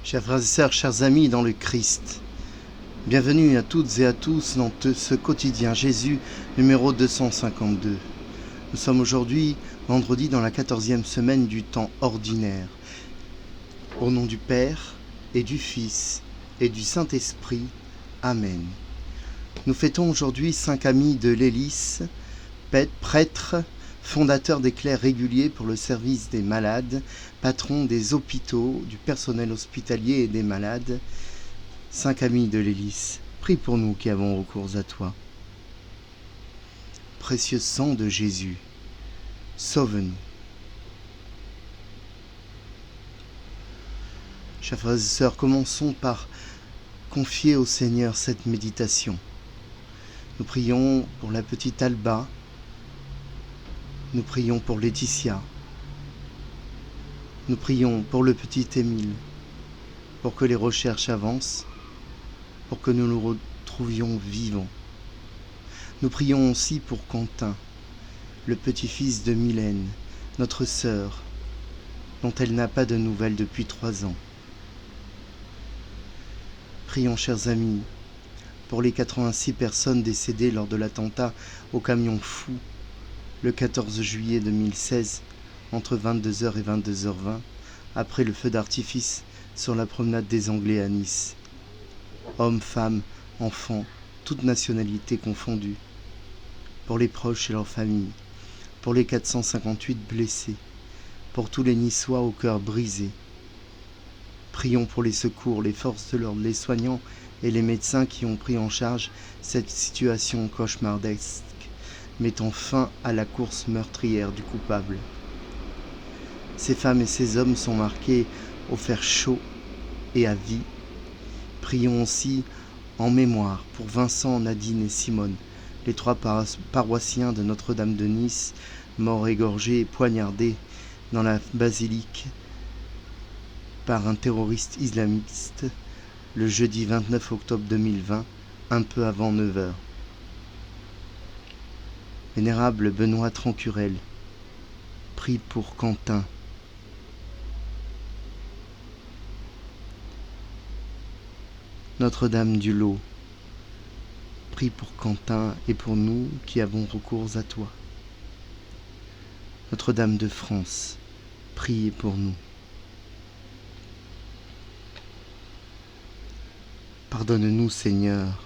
Chers frères et sœurs, chers amis dans le Christ, bienvenue à toutes et à tous dans ce quotidien Jésus numéro 252. Nous sommes aujourd'hui vendredi dans la 14e semaine du temps ordinaire. Au nom du Père et du Fils et du Saint-Esprit, Amen. Nous fêtons aujourd'hui 5 amis de l'Hélice, prêtres, fondateur des clercs réguliers pour le service des malades, patron des hôpitaux, du personnel hospitalier et des malades. 5 amis de l'Hélice, prie pour nous qui avons recours à toi. Précieux sang de Jésus, sauve-nous. Chers frères et sœurs, commençons par confier au Seigneur cette méditation. Nous prions pour la petite Alba, nous prions pour Laetitia, nous prions pour le petit Émile, pour que les recherches avancent, pour que nous nous retrouvions vivants. Nous prions aussi pour Quentin, le petit-fils de Mylène, notre sœur, dont elle n'a pas de nouvelles depuis 3 ans. Prions, chers amis, pour les 86 personnes décédées lors de l'attentat au camion fou le 14 juillet 2016, entre 22h et 22h20, après le feu d'artifice sur la promenade des Anglais à Nice. Hommes, femmes, enfants, toutes nationalités confondues. Pour les proches et leurs familles, pour les 458 blessés, pour tous les Niçois au cœur brisé. Prions pour les secours, les forces de l'ordre, les soignants et les médecins qui ont pris en charge cette situation cauchemardesque, mettant fin à la course meurtrière du coupable. Ces femmes et ces hommes sont marqués au fer chaud et à vie. Prions aussi en mémoire pour Vincent, Nadine et Simone, les 3 paroissiens de Notre-Dame de Nice, morts égorgés et poignardés dans la basilique par un terroriste islamiste le jeudi 29 octobre 2020, un peu avant 9h. Vénérable Benoît Trancurel, prie pour Quentin. Notre-Dame du Lot, prie pour Quentin et pour nous qui avons recours à toi. Notre-Dame de France, priez pour nous. Pardonne-nous, Seigneur,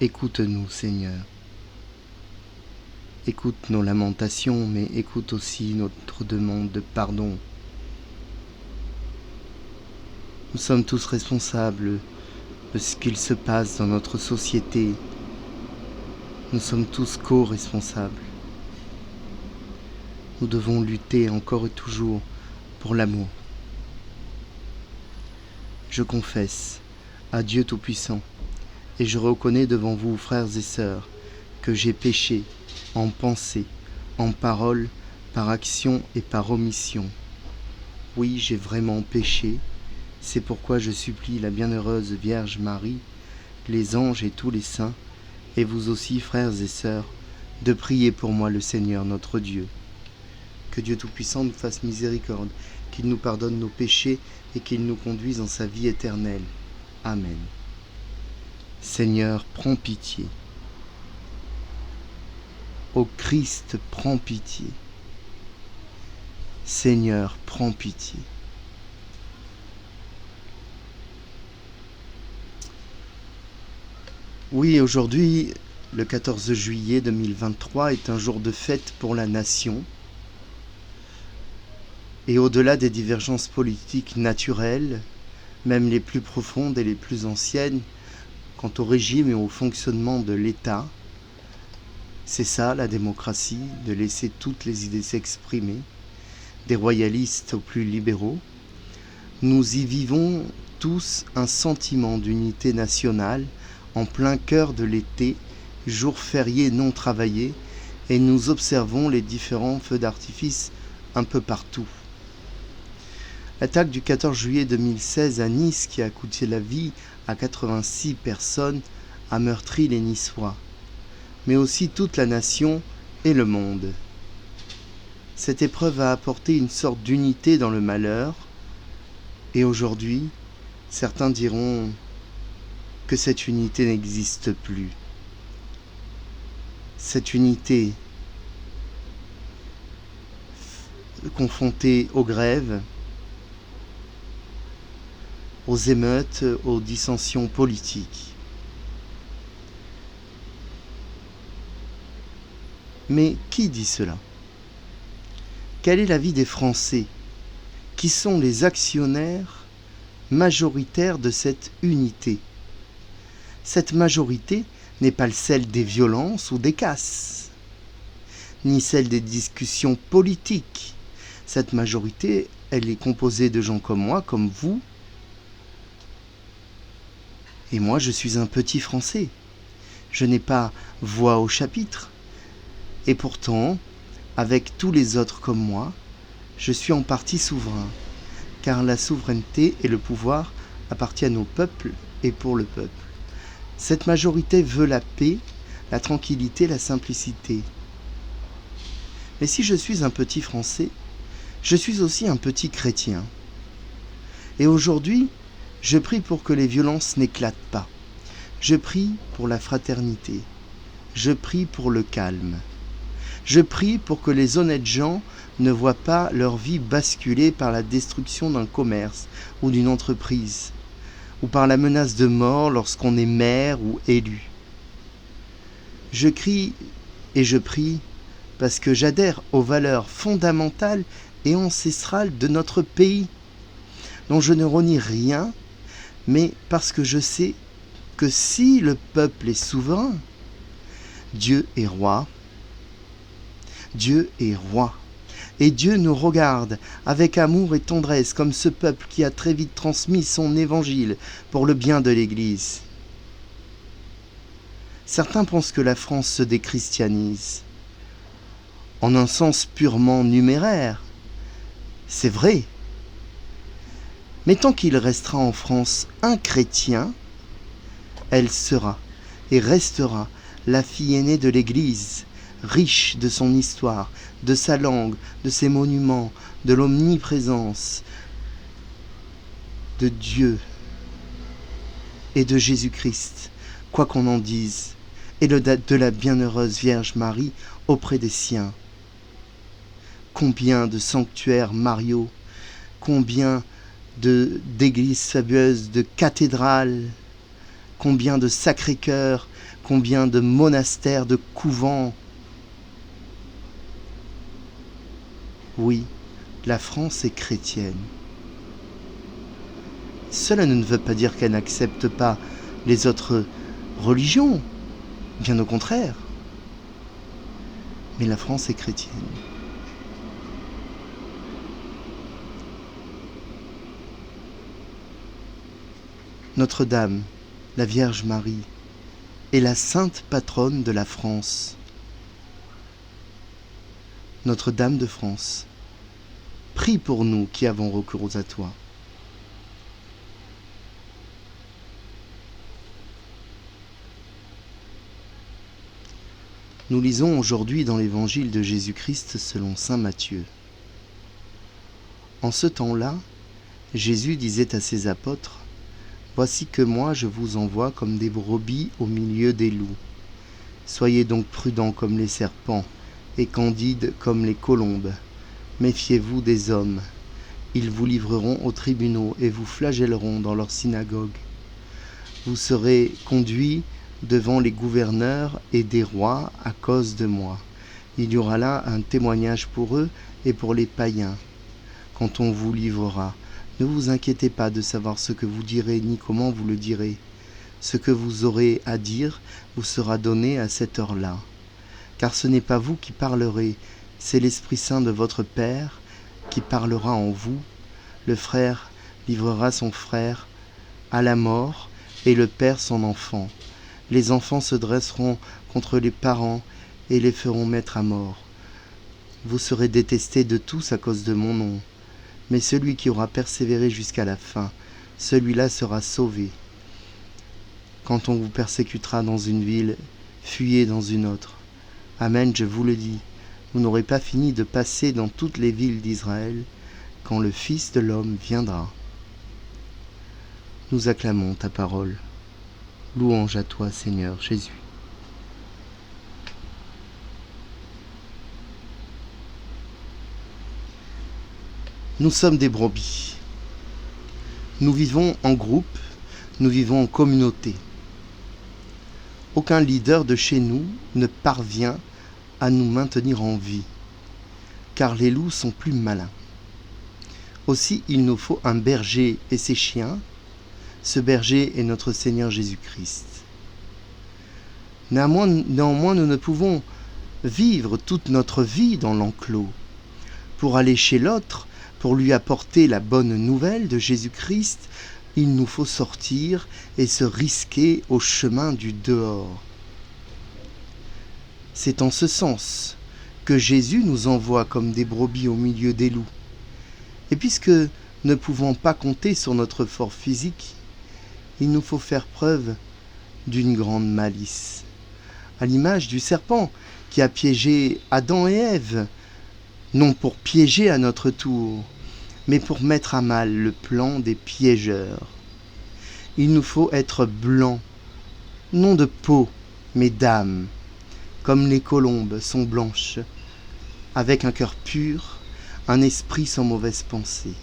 écoute-nous, Seigneur. Écoute nos lamentations, mais écoute aussi notre demande de pardon. Nous sommes tous responsables de ce qu'il se passe dans notre société. Nous sommes tous co-responsables. Nous devons lutter encore et toujours pour l'amour. Je confesse à Dieu Tout-Puissant, et je reconnais devant vous, frères et sœurs, que j'ai péché en pensée, en parole, par action et par omission. Oui, j'ai vraiment péché. C'est pourquoi je supplie la bienheureuse Vierge Marie, les anges et tous les saints, et vous aussi, frères et sœurs, de prier pour moi le Seigneur notre Dieu. Que Dieu Tout-Puissant nous fasse miséricorde, qu'il nous pardonne nos péchés et qu'il nous conduise en sa vie éternelle. Amen. Seigneur, prends pitié. Ô Christ, prends pitié. Seigneur, prends pitié. Oui, aujourd'hui, le 14 juillet 2023 est un jour de fête pour la nation. Et au-delà des divergences politiques naturelles, même les plus profondes et les plus anciennes, quant au régime et au fonctionnement de l'État, c'est ça la démocratie, de laisser toutes les idées s'exprimer, des royalistes aux plus libéraux. Nous y vivons tous un sentiment d'unité nationale en plein cœur de l'été, jour férié non travaillé, et nous observons les différents feux d'artifice un peu partout. L'attaque du 14 juillet 2016 à Nice, qui a coûté la vie à 86 personnes, a meurtri les Niçois, mais aussi toute la nation et le monde. Cette épreuve a apporté une sorte d'unité dans le malheur, et aujourd'hui, Certains diront que cette unité n'existe plus. Cette unité confrontée aux grèves, aux émeutes, aux dissensions politiques. Mais qui dit cela? Quel est l'avis des Français, qui sont les actionnaires majoritaires de cette unité? Cette majorité n'est pas celle des violences ou des casses, ni celle des discussions politiques. Cette majorité, elle est composée de gens comme moi, comme vous. Et moi, je suis un petit Français. Je n'ai pas voix au chapitre. Et pourtant, avec tous les autres comme moi, je suis en partie souverain, car la souveraineté et le pouvoir appartiennent au peuple et pour le peuple. Cette majorité veut la paix, la tranquillité, la simplicité. Mais si je suis un petit Français, je suis aussi un petit chrétien. Et aujourd'hui, je prie pour que les violences n'éclatent pas. Je prie pour la fraternité. Je prie pour le calme. Je prie pour que les honnêtes gens ne voient pas leur vie basculer par la destruction d'un commerce ou d'une entreprise, ou par la menace de mort lorsqu'on est maire ou élu. Je crie et je prie parce que j'adhère aux valeurs fondamentales et ancestrales de notre pays, dont je ne renie rien, mais parce que je sais que si le peuple est souverain, Dieu est roi. Dieu est roi. Et Dieu nous regarde avec amour et tendresse comme ce peuple qui a très vite transmis son évangile pour le bien de l'Église. Certains pensent que la France se déchristianise, en un sens purement numéraire. C'est vrai. Mais tant qu'il restera en France un chrétien, elle sera et restera la fille aînée de l'Église, riche de son histoire, de sa langue, de ses monuments, de l'omniprésence de Dieu et de Jésus-Christ, quoi qu'on en dise, et de la bienheureuse Vierge Marie auprès des siens. Combien de sanctuaires mariaux, combien d'églises fabuleuses, de cathédrales, combien de sacrés-cœurs, combien de monastères, de couvents. Oui, la France est chrétienne. Cela ne veut pas dire qu'elle n'accepte pas les autres religions, bien au contraire. Mais la France est chrétienne. Notre-Dame, la Vierge Marie, est la sainte patronne de la France. Notre-Dame de France, prie pour nous qui avons recours à toi. Nous lisons aujourd'hui dans l'évangile de Jésus-Christ selon saint Matthieu. En ce temps-là, Jésus disait à ses apôtres: « Voici que moi je vous envoie comme des brebis au milieu des loups. Soyez donc prudents comme les serpents et candides comme les colombes. Méfiez-vous des hommes. Ils vous livreront aux tribunaux et vous flagelleront dans leurs synagogues. Vous serez conduits devant les gouverneurs et des rois à cause de moi. Il y aura là un témoignage pour eux et pour les païens. Quand on vous livrera, ne vous inquiétez pas de savoir ce que vous direz ni comment vous le direz. Ce que vous aurez à dire vous sera donné à cette heure-là. Car ce n'est pas vous qui parlerez, c'est l'Esprit Saint de votre Père qui parlera en vous. Le frère livrera son frère à la mort et le père son enfant. Les enfants se dresseront contre les parents et les feront mettre à mort. Vous serez détestés de tous à cause de mon nom. Mais celui qui aura persévéré jusqu'à la fin, celui-là sera sauvé. Quand on vous persécutera dans une ville, fuyez dans une autre. Amen, je vous le dis, vous n'aurez pas fini de passer dans toutes les villes d'Israël quand le Fils de l'homme viendra. Nous acclamons ta parole. Louange à toi, Seigneur Jésus. Nous sommes des brebis. Nous vivons en groupe, nous vivons en communauté. Aucun leader de chez nous ne parvient à nous maintenir en vie, car les loups sont plus malins. Aussi, il nous faut un berger et ses chiens. Ce berger est notre Seigneur Jésus-Christ. Néanmoins, nous ne pouvons vivre toute notre vie dans l'enclos. Pour aller chez l'autre, pour lui apporter la bonne nouvelle de Jésus-Christ, il nous faut sortir et se risquer au chemin du dehors. C'est en ce sens que Jésus nous envoie comme des brebis au milieu des loups. Et puisque ne pouvons pas compter sur notre force physique, il nous faut faire preuve d'une grande malice. À l'image du serpent qui a piégé Adam et Ève, non pour piéger à notre tour, mais pour mettre à mal le plan des piégeurs. Il nous faut être blancs, non de peau, mais d'âme, comme les colombes sont blanches, avec un cœur pur, un esprit sans mauvaise pensée.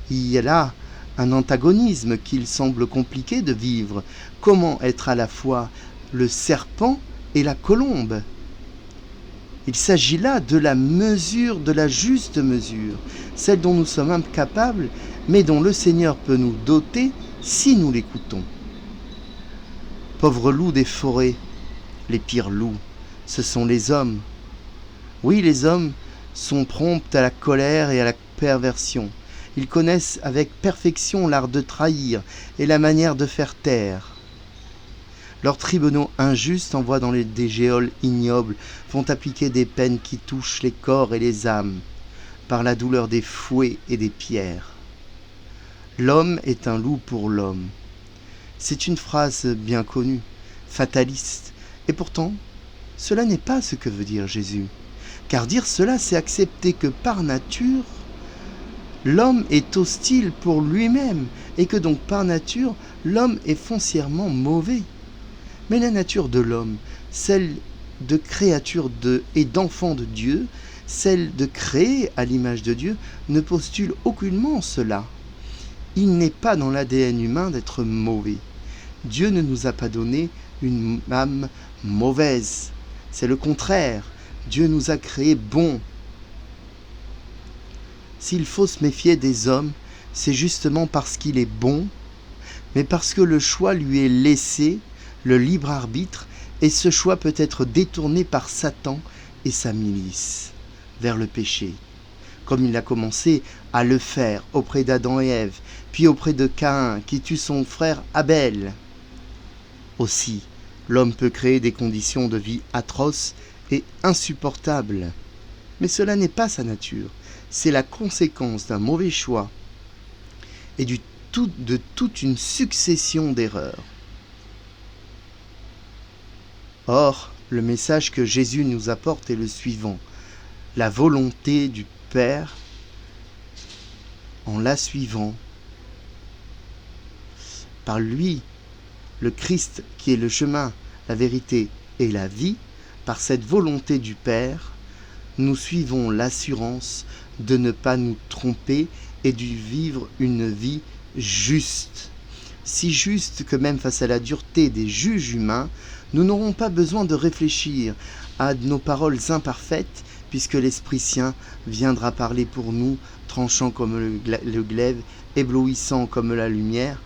Il y a là un antagonisme qu'il semble compliqué de vivre. Comment être à la fois le serpent et la colombe ? Il s'agit là de la mesure, de la juste mesure, celle dont nous sommes incapables, mais dont le Seigneur peut nous doter si nous l'écoutons. Pauvres loups des forêts, les pires loups, ce sont les hommes. Oui, les hommes sont prompts à la colère et à la perversion. Ils connaissent avec perfection l'art de trahir et la manière de faire taire. Leurs tribunaux injustes envoient dans des geôles ignobles, font appliquer des peines qui touchent les corps et les âmes, par la douleur des fouets et des pierres. L'homme est un loup pour l'homme. C'est une phrase bien connue, fataliste, et pourtant, cela n'est pas ce que veut dire Jésus. Car dire cela, c'est accepter que par nature, l'homme est hostile pour lui-même, et que donc par nature, l'homme est foncièrement mauvais. Mais la nature de l'homme, celle de créature et d'enfant de Dieu, celle de créer à l'image de Dieu, ne postule aucunement cela. Il n'est pas dans l'ADN humain d'être mauvais. Dieu ne nous a pas donné une âme mauvaise. C'est le contraire. Dieu nous a créés bons. S'il faut se méfier des hommes, c'est justement parce qu'il est bon, mais parce que le choix lui est laissé, le libre arbitre, et ce choix peut être détourné par Satan et sa milice vers le péché, comme il a commencé à le faire auprès d'Adam et Ève, puis auprès de Caïn qui tue son frère Abel. Aussi, l'homme peut créer des conditions de vie atroces et insupportables, mais cela n'est pas sa nature, c'est la conséquence d'un mauvais choix et de toute une succession d'erreurs. Or, le message que Jésus nous apporte est le suivant. La volonté du Père, en la suivant, par lui, le Christ qui est le chemin, la vérité et la vie, par cette volonté du Père, nous suivons l'assurance de ne pas nous tromper et de vivre une vie juste. Si juste que même face à la dureté des juges humains, nous n'aurons pas besoin de réfléchir à nos paroles imparfaites, puisque l'Esprit Saint viendra parler pour nous, tranchant comme le glaive, éblouissant comme la lumière.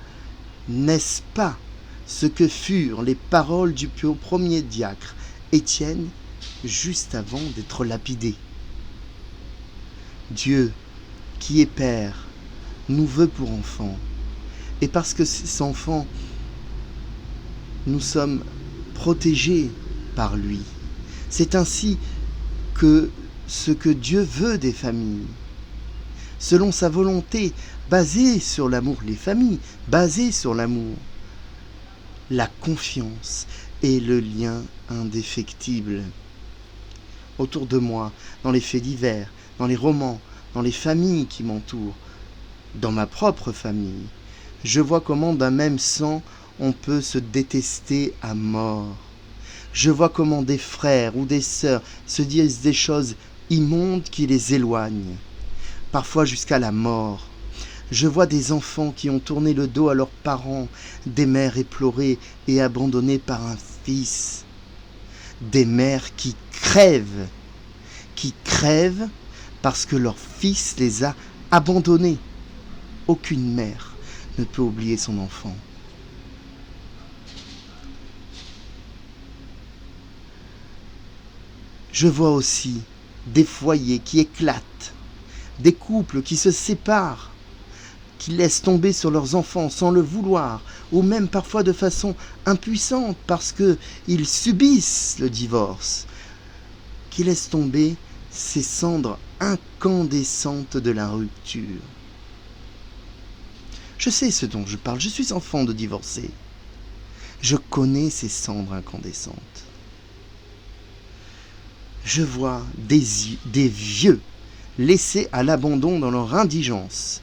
N'est-ce pas ce que furent les paroles du premier diacre, Étienne, juste avant d'être lapidé? Dieu, qui est Père, nous veut pour enfants. Et parce que ces enfants, nous sommes protégés par lui. C'est ainsi que ce que Dieu veut des familles, selon sa volonté, basée sur l'amour, les familles basées sur l'amour, la confiance et le lien indéfectible. Autour de moi, dans les faits divers, dans les romans, dans les familles qui m'entourent, dans ma propre famille, Je vois comment d'un même sang on peut se détester à mort. Je vois comment des frères ou des sœurs se disent des choses immondes qui les éloignent, parfois jusqu'à la mort. Je vois des enfants qui ont tourné le dos à leurs parents, des mères éplorées et abandonnées par un fils, des mères qui crèvent parce que leur fils les a abandonnés. Aucune mère ne peut oublier son enfant. Je vois aussi des foyers qui éclatent, des couples qui se séparent, qui laissent tomber sur leurs enfants sans le vouloir, ou même parfois de façon impuissante parce qu'ils subissent le divorce, qui laissent tomber ces cendres incandescentes de la rupture. Je sais ce dont je parle, je suis enfant de divorcé. Je connais ces cendres incandescentes. Je vois des vieux laissés à l'abandon dans leur indigence,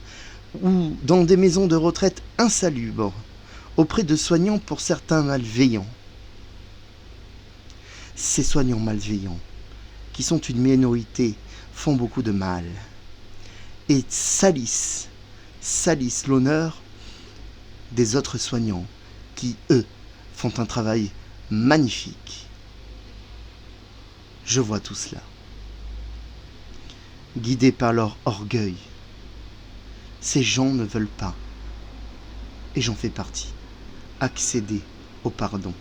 ou dans des maisons de retraite insalubres, auprès de soignants pour certains malveillants. Ces soignants malveillants, qui sont une minorité, font beaucoup de mal et salissent l'honneur des autres soignants qui, eux, font un travail magnifique. Je vois tout cela. Guidés par leur orgueil, ces gens ne veulent pas, et j'en fais partie, accéder au pardon.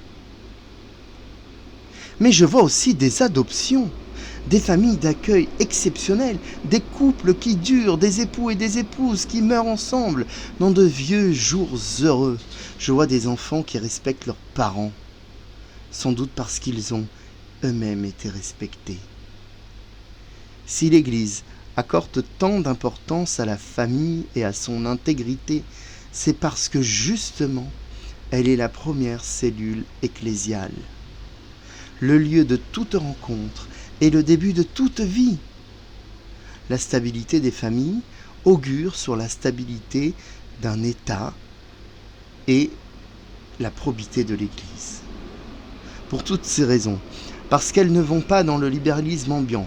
Mais je vois aussi des adoptions, des familles d'accueil exceptionnelles, des couples qui durent, des époux et des épouses qui meurent ensemble dans de vieux jours heureux. Je vois des enfants qui respectent leurs parents, sans doute parce qu'ils ont eux-mêmes été respectés. Si l'Église accorde tant d'importance à la famille et à son intégrité, c'est parce que justement, elle est la première cellule ecclésiale, le lieu de toute rencontre et le début de toute vie. La stabilité des familles augure sur la stabilité d'un État et la probité de l'Église. Pour toutes ces raisons, parce qu'elles ne vont pas dans le libéralisme ambiant,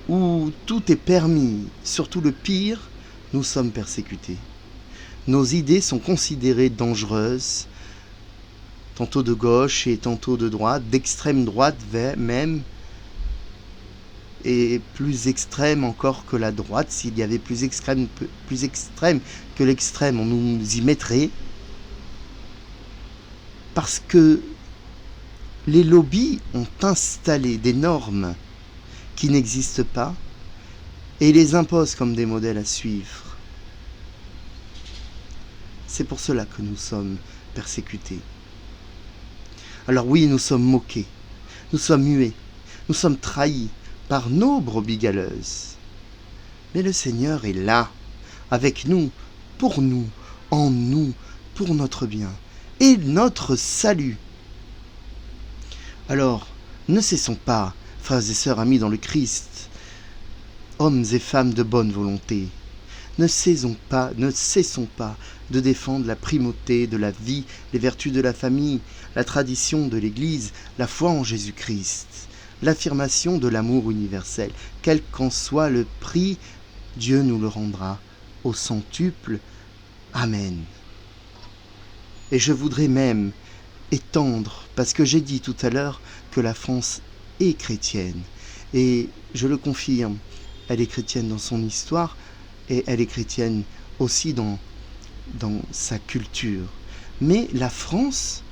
où tout est permis, surtout le pire, nous sommes persécutés. Nos idées sont considérées dangereuses, tantôt de gauche et tantôt de droite, d'extrême droite même, et plus extrême encore que la droite. S'il y avait plus extrême que l'extrême, on nous y mettrait. Parce que les lobbies ont installé des normes qui n'existent pas et les imposent comme des modèles à suivre. C'est pour cela que nous sommes persécutés. Alors oui, nous sommes moqués, nous sommes muets, nous sommes trahis par nos brebis galeuses. Mais le Seigneur est là, avec nous, en nous, pour notre bien et notre salut. Alors, ne cessons pas, frères et sœurs amis dans le Christ, hommes et femmes de bonne volonté, ne cessons pas de défendre la primauté de la vie, les vertus de la famille, la tradition de l'Église, la foi en Jésus-Christ, l'affirmation de l'amour universel. Quel qu'en soit le prix, Dieu nous le rendra au centuple. Amen. Et je voudrais même étendre, parce que j'ai dit tout à l'heure que la France est chrétienne, et je le confirme, elle est chrétienne dans son histoire, et elle est chrétienne aussi dans sa culture. Mais la France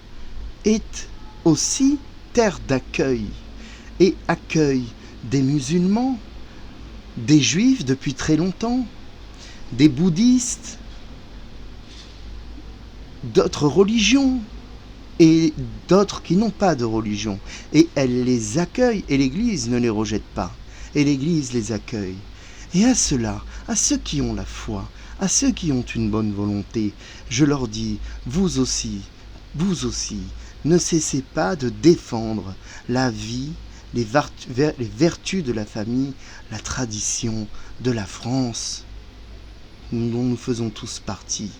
est aussi terre d'accueil, et accueille des musulmans, des juifs depuis très longtemps, des bouddhistes, d'autres religions, et d'autres qui n'ont pas de religion. Et elle les accueille, et l'Église ne les rejette pas. Et l'Église les accueille. Et à ceux-là, à ceux qui ont la foi, à ceux qui ont une bonne volonté, je leur dis, vous aussi, ne cessez pas de défendre la vie, les vertus de la famille, la tradition de la France. dont nous faisons tous partie.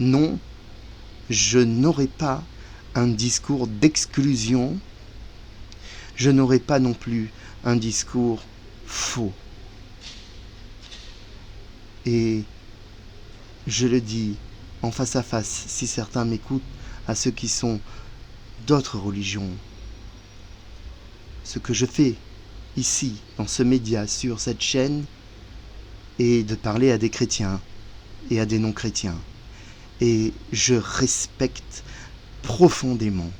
Non, je n'aurai pas un discours d'exclusion, je n'aurai pas non plus un discours faux. Et je le dis en face à face, si certains m'écoutent, à ceux qui sont d'autres religions. Ce que je fais ici, dans ce média, sur cette chaîne, est de parler à des chrétiens et à des non-chrétiens. Et je respecte profondément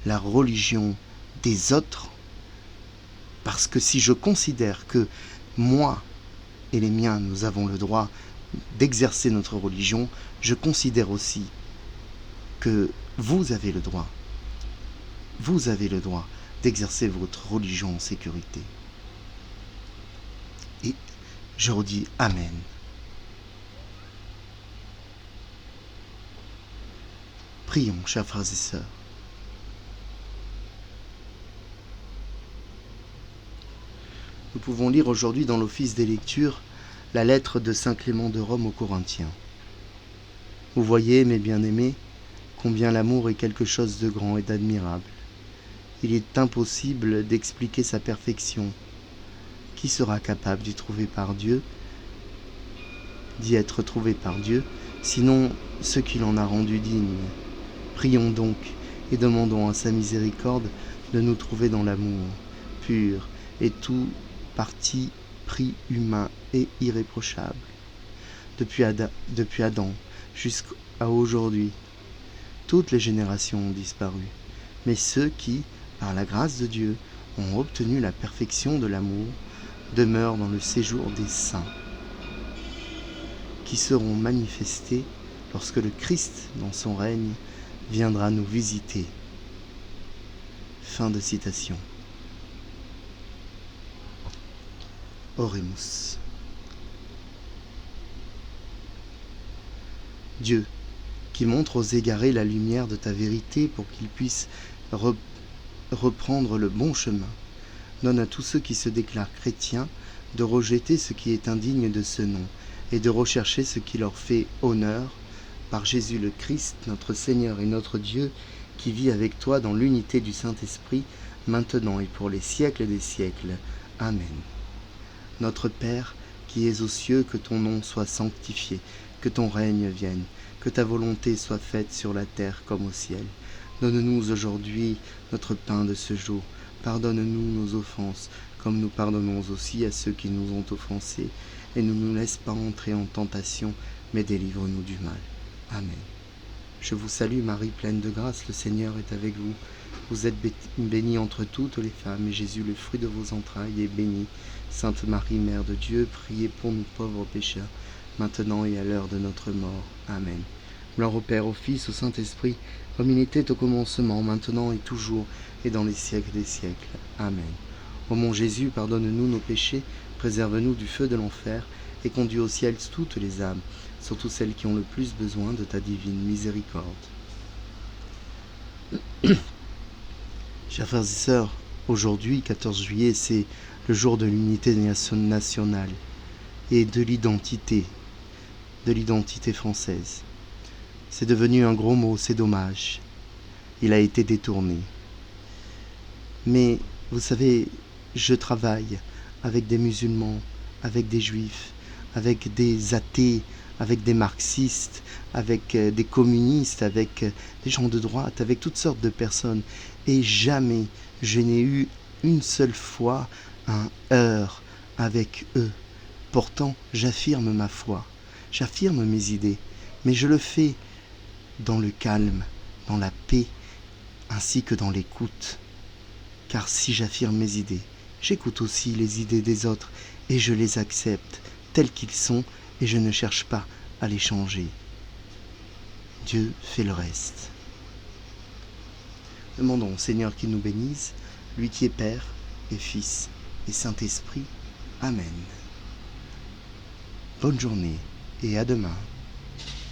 la religion des autres, parce que si je considère que moi et les miens, nous avons le droit d'exercer notre religion, je considère aussi que vous avez le droit d'exercer votre religion en sécurité. Et je redis Amen. Prions, chers frères et sœurs. Nous pouvons lire aujourd'hui dans l'office des lectures la lettre de Saint Clément de Rome aux Corinthiens. Vous voyez, mes bien-aimés, combien l'amour est quelque chose de grand et d'admirable. Il est impossible d'expliquer sa perfection. Qui sera capable d'y être trouvé par Dieu, sinon ceux qu'il en a rendu dignes? Prions donc et demandons à sa miséricorde de nous trouver dans l'amour pur et tout parti pris humain et irréprochable. Depuis Adam jusqu'à aujourd'hui, toutes les générations ont disparu, mais ceux qui, par la grâce de Dieu, ont obtenu la perfection de l'amour, demeurent dans le séjour des saints, qui seront manifestés lorsque le Christ, dans son règne, viendra nous visiter. Fin de citation. Oremus. Dieu, qui montre aux égarés la lumière de ta vérité pour qu'ils puissent reprendre le bon chemin, donne à tous ceux qui se déclarent chrétiens de rejeter ce qui est indigne de ce nom et de rechercher ce qui leur fait honneur, par Jésus le Christ, notre Seigneur et notre Dieu, qui vit avec toi dans l'unité du Saint-Esprit, maintenant et pour les siècles des siècles. Amen. Notre Père, qui es aux cieux, que ton nom soit sanctifié, que ton règne vienne, que ta volonté soit faite sur la terre comme au ciel. Donne-nous aujourd'hui notre pain de ce jour. Pardonne-nous nos offenses, comme nous pardonnons aussi à ceux qui nous ont offensés. Et ne nous laisse pas entrer en tentation, mais délivre-nous du mal. Amen. Je vous salue Marie, pleine de grâce, le Seigneur est avec vous. Vous êtes bénie entre toutes les femmes, et Jésus, le fruit de vos entrailles, est béni. Sainte Marie, Mère de Dieu, priez pour nous pauvres pécheurs, maintenant et à l'heure de notre mort. Amen. Gloire au Père, au Fils, au Saint-Esprit, comme il était au commencement, maintenant et toujours, et dans les siècles des siècles. Amen. Ô mon Jésus, pardonne-nous nos péchés, préserve-nous du feu de l'enfer, et conduis au ciel toutes les âmes, surtout celles qui ont le plus besoin de ta divine miséricorde. Chers frères et sœurs, aujourd'hui, 14 juillet, c'est le jour de l'unité nationale et de l'identité française. C'est devenu un gros mot, c'est dommage. Il a été détourné. Mais, vous savez, je travaille avec des musulmans, avec des juifs, avec des athées, avec des marxistes, avec des communistes, avec des gens de droite, avec toutes sortes de personnes. Et jamais je n'ai eu une seule fois un heurt avec eux. Pourtant, j'affirme ma foi, j'affirme mes idées, mais je le fais dans le calme, dans la paix, ainsi que dans l'écoute. Car si j'affirme mes idées, j'écoute aussi les idées des autres et je les accepte tels qu'ils sont et je ne cherche pas à les changer. Dieu fait le reste. Demandons au Seigneur qu'il nous bénisse, lui qui est Père et Fils et Saint-Esprit. Amen. Bonne journée et à demain.